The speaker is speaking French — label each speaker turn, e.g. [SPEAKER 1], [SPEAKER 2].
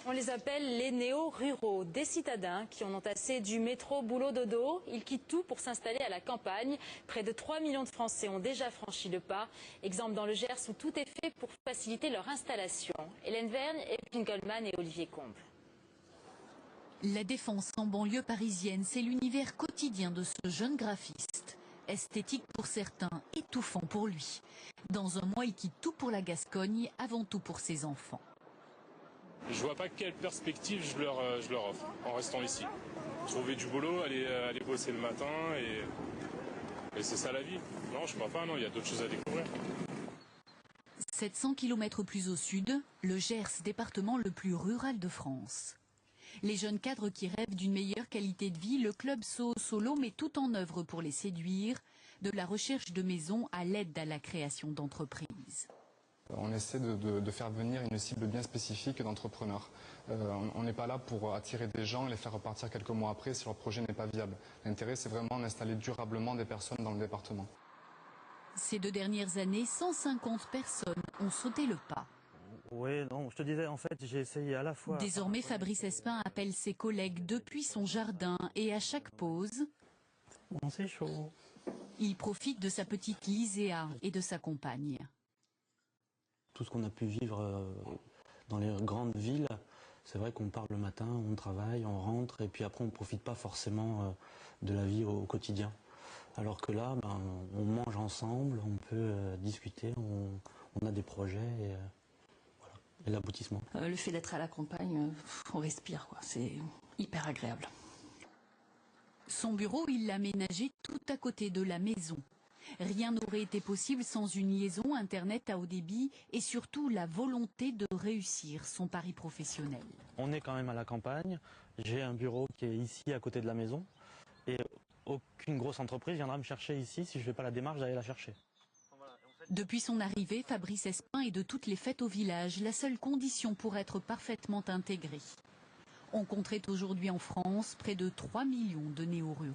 [SPEAKER 1] On les appelle les néo-ruraux, des citadins qui en ont assez du métro boulot dodo. Ils quittent tout pour s'installer à la campagne. Près de 3 millions de Français ont déjà franchi le pas. Exemple dans le Gers où tout est fait pour faciliter leur installation. Hélène Verne, Evelyne Goldman et Olivier Combe.
[SPEAKER 2] La Défense en banlieue parisienne, c'est l'univers quotidien de ce jeune graphiste. Esthétique pour certains, étouffant pour lui. Dans un mois, il quitte tout pour la Gascogne, avant tout pour ses enfants.
[SPEAKER 3] Je vois pas quelle perspective je leur offre en restant ici. Trouver du boulot, aller bosser le matin et c'est ça la vie. Non, je crois pas, non, il y a d'autres choses à découvrir.
[SPEAKER 2] 700 km plus au sud, le Gers, département le plus rural de France. Les jeunes cadres qui rêvent d'une meilleure qualité de vie, le club Solo met tout en œuvre pour les séduire, de la recherche de maisons à l'aide à la création d'entreprises.
[SPEAKER 4] On essaie de faire venir une cible bien spécifique d'entrepreneurs. On n'est pas là pour attirer des gens et les faire repartir quelques mois après si leur projet n'est pas viable. L'intérêt, c'est vraiment d'installer durablement des personnes dans le département.
[SPEAKER 2] Ces 2 dernières années, 150 personnes ont sauté le pas.
[SPEAKER 5] Oui, non, je te disais, en fait, j'ai essayé à la fois...
[SPEAKER 2] Désormais, Fabrice Espin appelle ses collègues depuis son jardin et à chaque pause...
[SPEAKER 5] Bon, c'est chaud.
[SPEAKER 2] Il profite de sa petite Lyséa et de sa compagne.
[SPEAKER 5] Tout ce qu'on a pu vivre dans les grandes villes, c'est vrai qu'on part le matin, on travaille, on rentre, et puis après on ne profite pas forcément de la vie au quotidien. Alors que là, on mange ensemble, on peut discuter, on a des projets, et voilà, et l'aboutissement.
[SPEAKER 6] Le fait d'être à la campagne, on respire, quoi. C'est hyper agréable.
[SPEAKER 2] Son bureau, il l'a aménagé tout à côté de la maison. Rien n'aurait été possible sans une liaison Internet à haut débit et surtout la volonté de réussir son pari professionnel.
[SPEAKER 5] On est quand même à la campagne, j'ai un bureau qui est ici à côté de la maison et aucune grosse entreprise viendra me chercher ici si je ne fais pas la démarche d'aller la chercher.
[SPEAKER 2] Depuis son arrivée, Fabrice Espin est de toutes les fêtes au village, la seule condition pour être parfaitement intégré. On compterait aujourd'hui en France près de 3 millions de néo-ruraux.